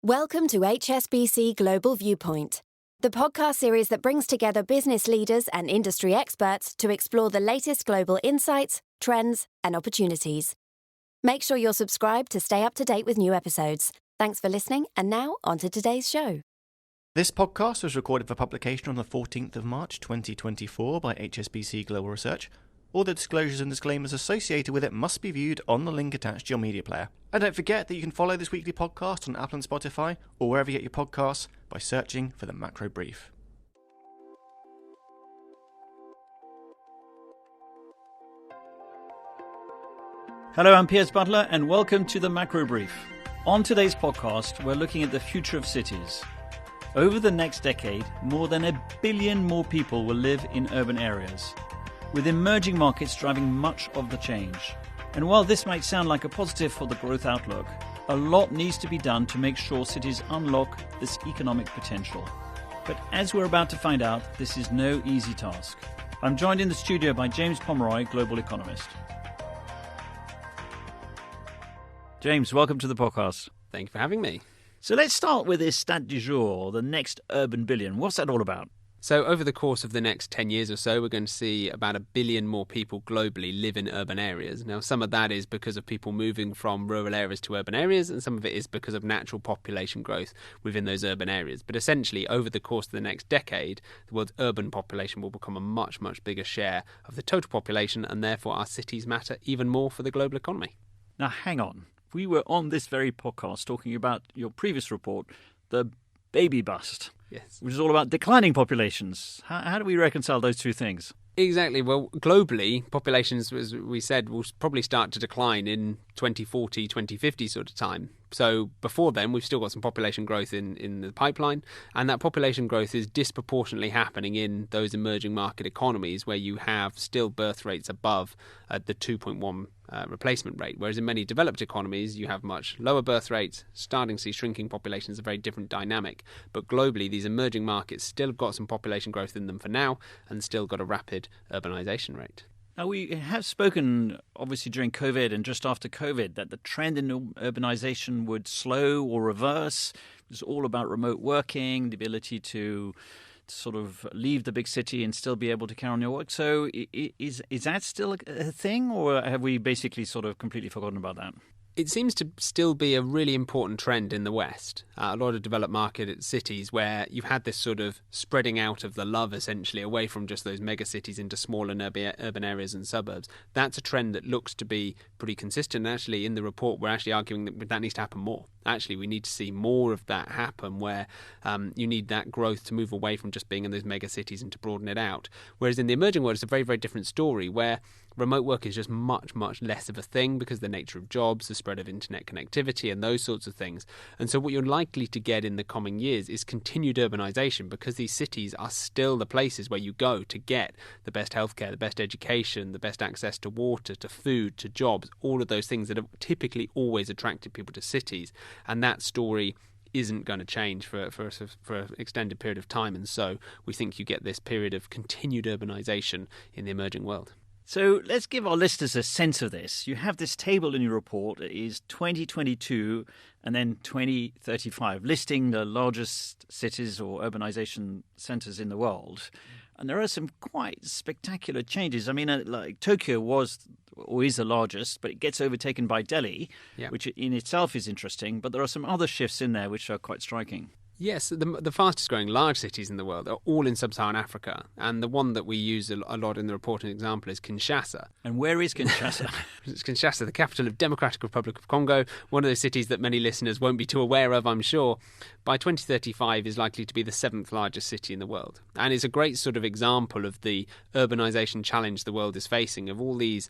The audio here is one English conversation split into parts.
Welcome to HSBC Global Viewpoint, the podcast series that brings together business leaders and industry experts to explore the latest global insights, trends, and opportunities. Make sure you're subscribed to stay up to date with new episodes. Thanks for listening, and now on to today's show. This podcast was recorded for publication on the 14th of March 2024 by HSBC Global Research. All the disclosures and disclaimers associated with it must be viewed on the link attached to your media player. And don't forget that you can follow this weekly podcast on Apple and Spotify or wherever you get your podcasts by searching for the Macro Brief. Hello, I'm Piers Butler and welcome to the Macro Brief. On today's podcast, we're looking at the future of cities. Over the next decade, more than 1 billion more people will live in urban areas, with emerging markets driving much of the change. And while this might sound like a positive for the growth outlook, a lot needs to be done to make sure cities unlock this economic potential. But as we're about to find out, this is no easy task. I'm joined in the studio by James Pomeroy, Global Economist. James, welcome to the podcast. Thank you for having me. So let's start with this stat du jour, the next urban billion. What's that all about? So over the course of the next 10 years or so, we're going to see about 1 billion more people globally live in urban areas. Now, some of that is because of people moving from rural areas to urban areas, and some of it is because of natural population growth within those urban areas. But essentially, over the course of the next decade, the world's urban population will become a much, much bigger share of the total population, and therefore our cities matter even more for the global economy. Now, hang on. We were on this very podcast talking about your previous report, the baby bust. Yes. Which is all about declining populations. How do we reconcile those two things? Exactly. Well, globally, populations, as we said, will probably start to decline in 2040, 2050 sort of time. So before then, we've still got some population growth in the pipeline, and that population growth is disproportionately happening in those emerging market economies where you have still birth rates above the 2.1 replacement rate, whereas in many developed economies, you have much lower birth rates, starting to see shrinking populations, a very different dynamic. But globally, these emerging markets still have got some population growth in them for now and still got a rapid urbanization rate. Now, we have spoken, obviously, during COVID and just after COVID, that the trend in urbanization would slow or reverse. It was all about remote working, the ability to sort of leave the big city and still be able to carry on your work. So is that still a thing, or have we basically sort of completely forgotten about that? It seems to still be a really important trend in the West. A lot of developed market cities where you've had this sort of spreading out of the love, essentially, away from just those mega cities into smaller urban areas and suburbs. That's a trend that looks to be pretty consistent. Actually, in the report, we're actually arguing that needs to happen more. Actually, we need to see more of that happen where you need that growth to move away from just being in those mega cities and to broaden it out. Whereas in the emerging world, it's a very, very different story where remote work is just much, much less of a thing because of the nature of jobs, the spread of internet connectivity and those sorts of things. And so what you're likely to get in the coming years is continued urbanization because these cities are still the places where you go to get the best healthcare, the best education, the best access to water, to food, to jobs, all of those things that have typically always attracted people to cities. And that story isn't going to change for an extended period of time. And so we think you get this period of continued urbanization in the emerging world. So let's give our listeners a sense of this. You have this table in your report. It is 2022 and then 2035, listing the largest cities or urbanization centers in the world. And there are some quite spectacular changes. I mean, like Tokyo was or is the largest, but it gets overtaken by Delhi, which in itself is interesting. But there are some other shifts in there which are quite striking. Yes, the fastest growing large cities in the world are all in sub-Saharan Africa. And the one that we use a lot in the report, an example, is Kinshasa. And where is Kinshasa? It's Kinshasa, the capital of Democratic Republic of Congo, one of those cities that many listeners won't be too aware of, I'm sure. By 2035 is likely to be the 7th largest city in the world. And it's a great sort of example of the urbanization challenge the world is facing, of all these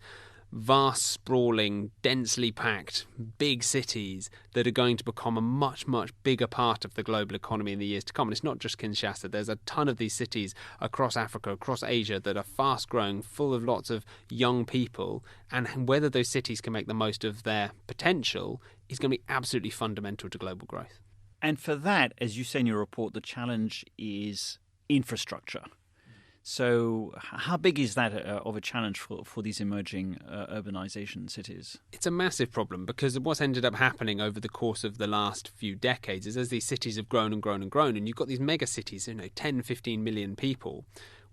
vast, sprawling, densely packed, big cities that are going to become a much, much bigger part of the global economy in the years to come. And it's not just Kinshasa. There's a ton of these cities across Africa, across Asia that are fast-growing, full of lots of young people. And whether those cities can make the most of their potential is going to be absolutely fundamental to global growth. And for that, as you say in your report, the challenge is infrastructure. So how big is that of a challenge for these emerging urbanization cities? It's a massive problem because what's ended up happening over the course of the last few decades is as these cities have grown and grown and grown, and you've got these mega cities, 10, 15 million people,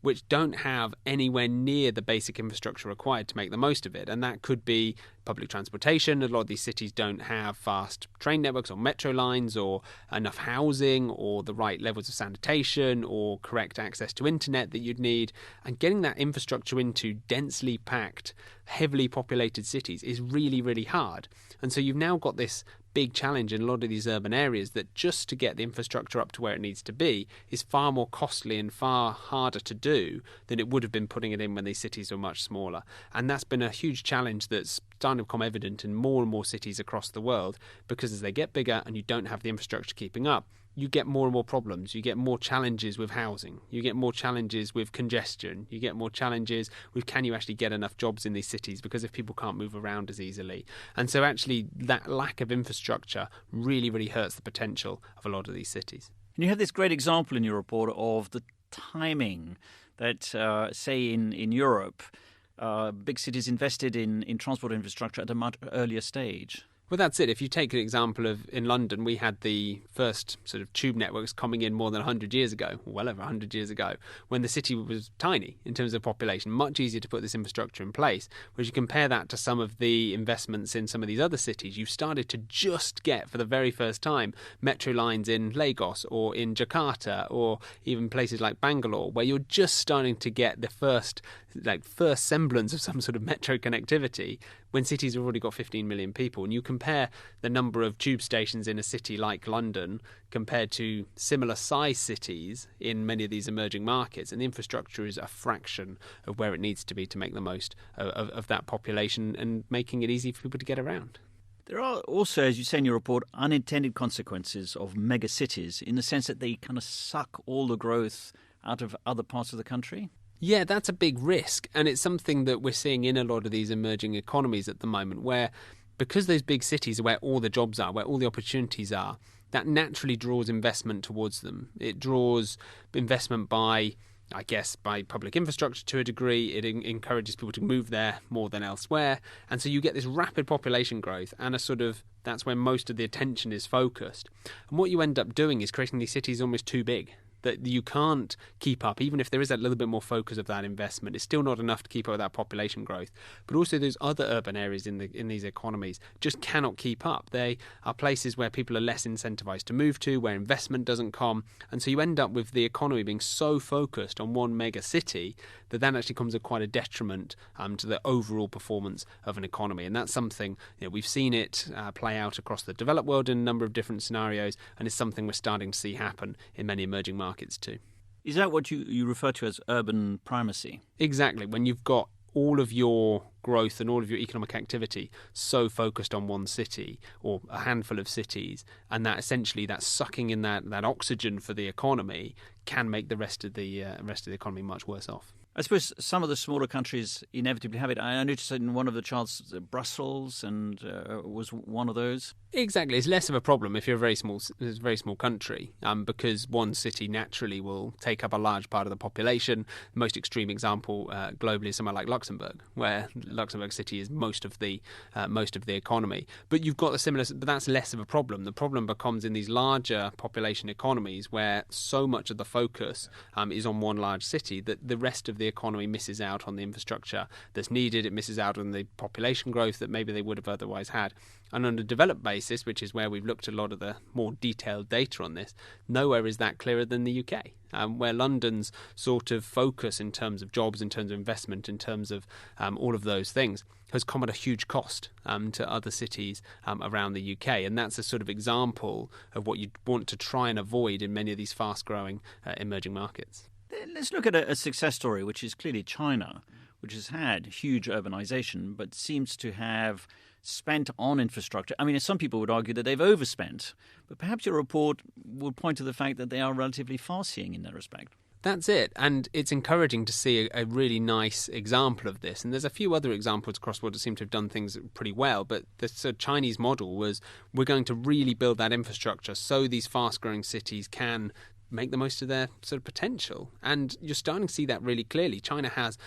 which don't have anywhere near the basic infrastructure required to make the most of it. And that could be public transportation. A lot of these cities don't have fast train networks or metro lines or enough housing or the right levels of sanitation or correct access to internet that you'd need. And getting that infrastructure into densely packed, heavily populated cities is really, really hard. And so you've now got this big challenge in a lot of these urban areas that just to get the infrastructure up to where it needs to be is far more costly and far harder to do than it would have been putting it in when these cities were much smaller. And that's been a huge challenge that's starting to become evident in more and more cities across the world, because as they get bigger and you don't have the infrastructure keeping up, you get more and more problems. You get more challenges with housing. You get more challenges with congestion. You get more challenges with can you actually get enough jobs in these cities, because if people can't move around as easily. And so actually that lack of infrastructure really, really hurts the potential of a lot of these cities. And you have this great example in your report of the timing that, say, in Europe, big cities invested in transport infrastructure at a much earlier stage. Well, that's it. If you take an example of in London, we had the first sort of tube networks coming in more than 100 years ago, well over 100 years ago, when the city was tiny in terms of population, much easier to put this infrastructure in place. Whereas you compare that to some of the investments in some of these other cities, you've started to just get, for the very first time, metro lines in Lagos or in Jakarta or even places like Bangalore, where you're just starting to get the first semblance of some sort of metro connectivity when cities have already got 15 million people. And you compare the number of tube stations in a city like London compared to similar size cities in many of these emerging markets, and the infrastructure is a fraction of where it needs to be to make the most of that population and making it easy for people to get around. There are also, as you say in your report, unintended consequences of mega cities in the sense that they kind of suck all the growth out of other parts of the country. Yeah, that's a big risk, and it's something that we're seeing in a lot of these emerging economies at the moment, where because those big cities are where all the jobs are, where all the opportunities are, that naturally draws investment towards them. It draws investment by public infrastructure to a degree. It encourages people to move there more than elsewhere, and so you get this rapid population growth, and that's where most of the attention is focused. And what you end up doing is creating these cities almost too big, that you can't keep up. Even if there is a little bit more focus of that investment, it's still not enough to keep up with that population growth. But also those other urban areas in these economies just cannot keep up. They are places where people are less incentivized to move to, where investment doesn't come. And so you end up with the economy being so focused on one mega city that actually comes at quite a detriment to the overall performance of an economy. And that's something we've seen it play out across the developed world in a number of different scenarios, and it's something we're starting to see happen in many emerging markets too. Is that what you refer to as urban primacy? Exactly. When you've got all of your growth and all of your economic activity so focused on one city or a handful of cities, and that essentially that sucking in that oxygen for the economy can make the rest of the economy much worse off. I suppose some of the smaller countries inevitably have it. I noticed in one of the charts, Brussels was one of those. Exactly. It's less of a problem if you're a very small country, because one city naturally will take up a large part of the population. The most extreme example globally is somewhere like Luxembourg, where Luxembourg City is most of the economy. But you've got but that's less of a problem. The problem becomes in these larger population economies where so much of the focus is on one large city that the rest of the economy misses out on the infrastructure that's needed. It misses out on the population growth that maybe they would have otherwise had. And on a developed basis, which is where we've looked at a lot of the more detailed data on this, nowhere is that clearer than the UK, where London's sort of focus in terms of jobs, in terms of investment, in terms of all of those things has come at a huge cost to other cities around the UK. And that's a sort of example of what you'd want to try and avoid in many of these fast-growing emerging markets. Let's look at a success story, which is clearly China, which has had huge urbanization, but seems to have spent on infrastructure. I mean, some people would argue that they've overspent, but perhaps your report would point to the fact that they are relatively far-seeing in that respect. That's it, and it's encouraging to see a really nice example of this. And there's a few other examples across the world that seem to have done things pretty well, but the Chinese model was we're going to really build that infrastructure so these fast-growing cities can make the most of their sort of potential. And you're starting to see that really clearly. China has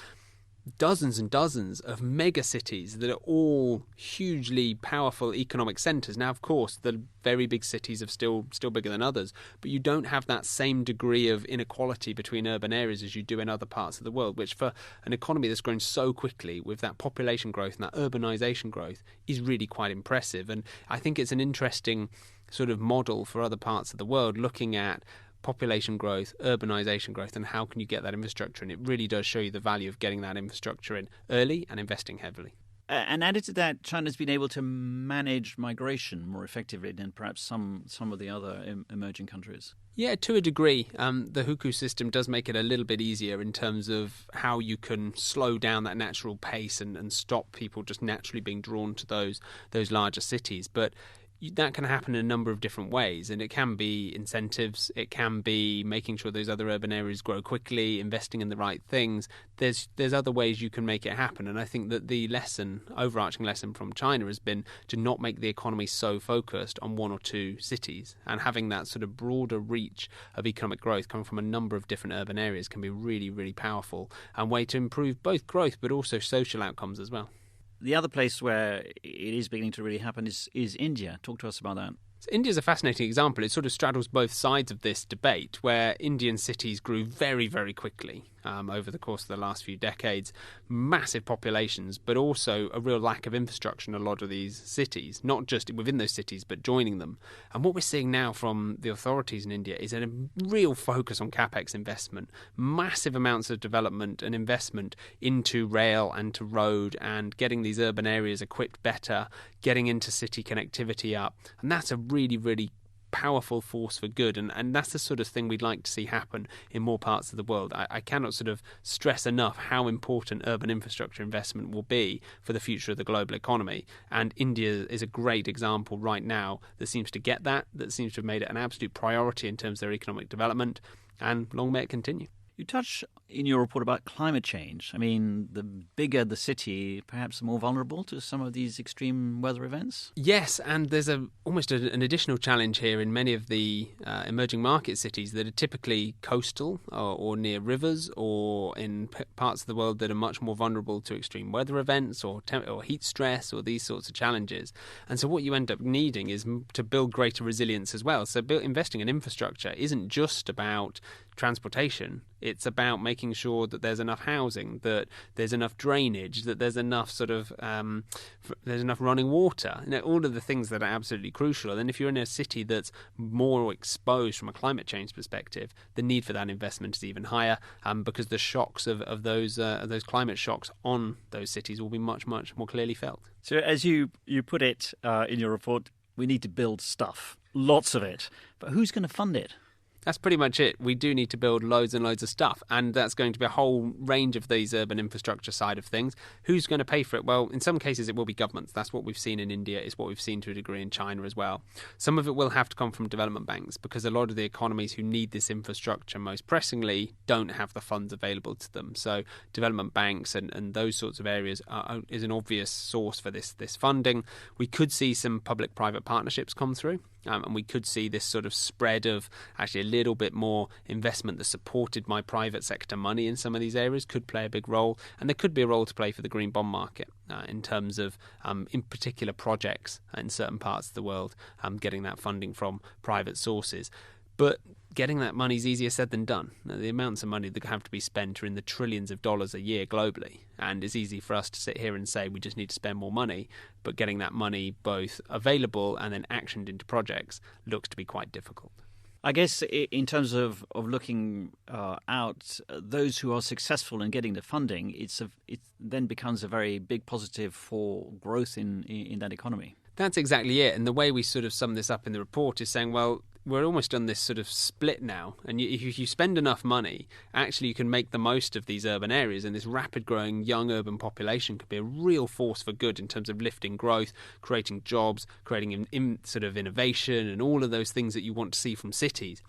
dozens and dozens of mega cities that are all hugely powerful economic centres. Now, of course, the very big cities are still bigger than others, but you don't have that same degree of inequality between urban areas as you do in other parts of the world, which for an economy that's grown so quickly with that population growth and that urbanisation growth is really quite impressive. And I think it's an interesting sort of model for other parts of the world, looking at population growth, urbanisation growth, and how can you get that infrastructure. And it really does show you the value of getting that infrastructure in early and investing heavily. And added to that, China's been able to manage migration more effectively than perhaps some of the other emerging countries. Yeah, to a degree. The hukou system does make it a little bit easier in terms of how you can slow down that natural pace and stop people just naturally being drawn to those larger cities. But that can happen in a number of different ways, and it can be incentives, it can be making sure those other urban areas grow quickly, investing in the right things. There's other ways you can make it happen, and I think that the overarching lesson from China has been to not make the economy so focused on one or two cities, and having that sort of broader reach of economic growth coming from a number of different urban areas can be really, really powerful and way to improve both growth but also social outcomes as well. The other place where it is beginning to really happen is India. Talk to us about that. So India's a fascinating example. It sort of straddles both sides of this debate, where Indian cities grew very, very quickly over the course of the last few decades. Massive populations, but also a real lack of infrastructure in a lot of these cities, not just within those cities, but joining them. And what we're seeing now from the authorities in India is a real focus on capex investment, massive amounts of development and investment into rail and to road and getting these urban areas equipped better, getting into city connectivity up. And that's a really, really powerful force for good, and that's the sort of thing we'd like to see happen in more parts of the world. I cannot sort of stress enough how important urban infrastructure investment will be for the future of the global economy, and India is a great example right now that seems to get that seems to have made it an absolute priority in terms of their economic development, and long may it continue. You touch in your report about climate change. I mean, the bigger the city, perhaps more vulnerable to some of these extreme weather events? Yes, and there's almost an additional challenge here in many of the emerging market cities that are typically coastal or near rivers, or in parts of the world that are much more vulnerable to extreme weather events or heat stress or these sorts of challenges. And so what you end up needing is to build greater resilience as well. So investing in infrastructure isn't just about transportation. It's about making sure that there's enough housing, that there's enough drainage, that there's enough there's enough running water. All of the things that are absolutely crucial. And if you're in a city that's more exposed from a climate change perspective, the need for that investment is even higher, because the shocks of those climate shocks on those cities will be much, much more clearly felt. So as you put it in your report, we need to build stuff, lots of it. But who's going to fund it? That's pretty much it. We do need to build loads and loads of stuff, and that's going to be a whole range of these urban infrastructure side of things. Who's going to pay for it? Well, in some cases it will be governments. That's what we've seen in India. It's what we've seen to a degree in China as well. Some of it will have to come from development banks, because a lot of the economies who need this infrastructure most pressingly don't have the funds available to them. So development banks and those sorts of areas is an obvious source for this funding. We could see some public-private partnerships come through. And we could see this sort of spread of actually a little bit more investment that supported my private sector money in some of these areas could play a big role. And there could be a role to play for the green bond market in terms of, in particular, projects in certain parts of the world, getting that funding from private sources. But getting that money is easier said than done. The amounts of money that have to be spent are in the trillions of dollars a year globally. And it's easy for us to sit here and say we just need to spend more money. But getting that money both available and then actioned into projects looks to be quite difficult. I guess in terms of looking out, those who are successful in getting the funding, it then becomes a very big positive for growth in that economy. That's exactly it. And the way we sort of sum this up in the report is saying, well, we're almost on this sort of split now. And if you spend enough money, actually you can make the most of these urban areas, and this rapid growing young urban population could be a real force for good in terms of lifting growth, creating jobs, creating sort of innovation and all of those things that you want to see from cities.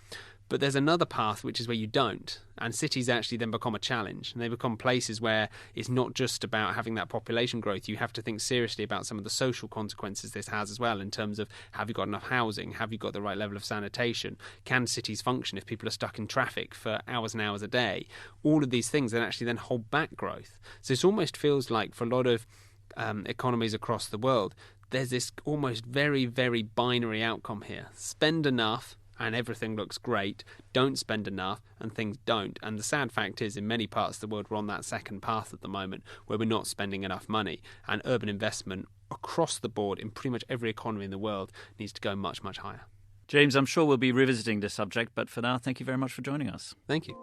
But there's another path, which is where you don't. And cities actually then become a challenge. And they become places where it's not just about having that population growth. You have to think seriously about some of the social consequences this has as well, in terms of, have you got enough housing? Have you got the right level of sanitation? Can cities function if people are stuck in traffic for hours and hours a day? All of these things that actually then hold back growth. So it almost feels like for a lot of economies across the world, there's this almost very, very binary outcome here. Spend enough and everything looks great. Don't spend enough and things don't. And the sad fact is, in many parts of the world, we're on that second path at the moment, where we're not spending enough money. And urban investment across the board in pretty much every economy in the world needs to go much, much higher. James, I'm sure we'll be revisiting this subject, but for now, thank you very much for joining us. Thank you.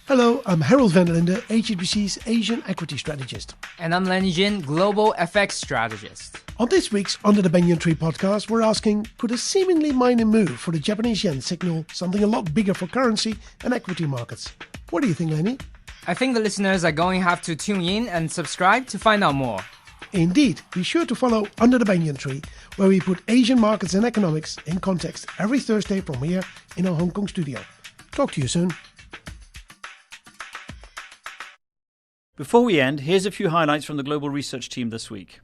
Hello, I'm Harold van der Linde, HSBC's Asian equity strategist. And I'm Lenny Jin, Global FX strategist. On this week's Under the Banyan Tree podcast, we're asking, could a seemingly minor move for the Japanese yen signal something a lot bigger for currency and equity markets? What do you think, Lenny? I think the listeners are going to have to tune in and subscribe to find out more. Indeed, be sure to follow Under the Banyan Tree, where we put Asian markets and economics in context every Thursday from here in our Hong Kong studio. Talk to you soon. Before we end, here's a few highlights from the global research team this week.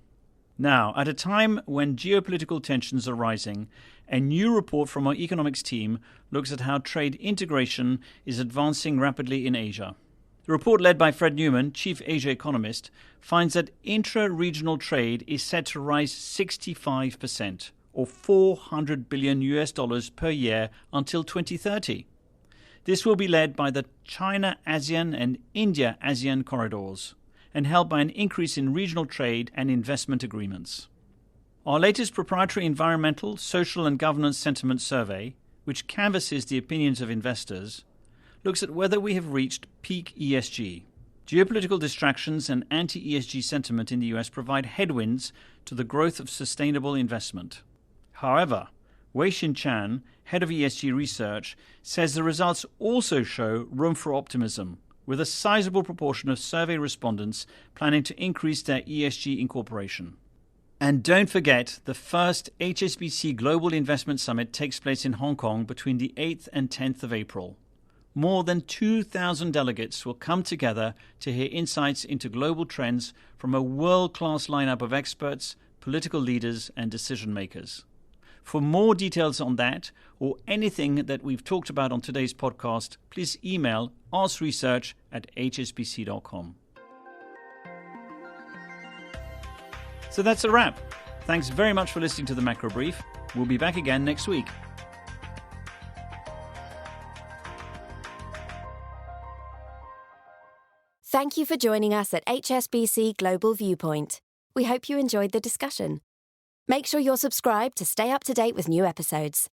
Now, at a time when geopolitical tensions are rising, a new report from our economics team looks at how trade integration is advancing rapidly in Asia. The report, led by Fred Newman, chief Asia economist, finds that intra-regional trade is set to rise 65%, or $400 billion per year until 2030. This will be led by the China-ASEAN and India-ASEAN corridors, and helped by an increase in regional trade and investment agreements. Our latest proprietary environmental, social and governance sentiment survey, which canvasses the opinions of investors, looks at whether we have reached peak ESG. Geopolitical distractions and anti-ESG sentiment in the US provide headwinds to the growth of sustainable investment. However, Wei-Shin Chan, head of ESG research, says the results also show room for optimism, with a sizable proportion of survey respondents planning to increase their ESG incorporation. And don't forget, the first HSBC Global Investment Summit takes place in Hong Kong between the 8th and 10th of April. More than 2,000 delegates will come together to hear insights into global trends from a world-class lineup of experts, political leaders and decision makers. For more details on that or anything that we've talked about on today's podcast, please email askresearch@hsbc.com. So that's a wrap. Thanks very much for listening to the Macro Brief. We'll be back again next week. Thank you for joining us at HSBC Global Viewpoint. We hope you enjoyed the discussion. Make sure you're subscribed to stay up to date with new episodes.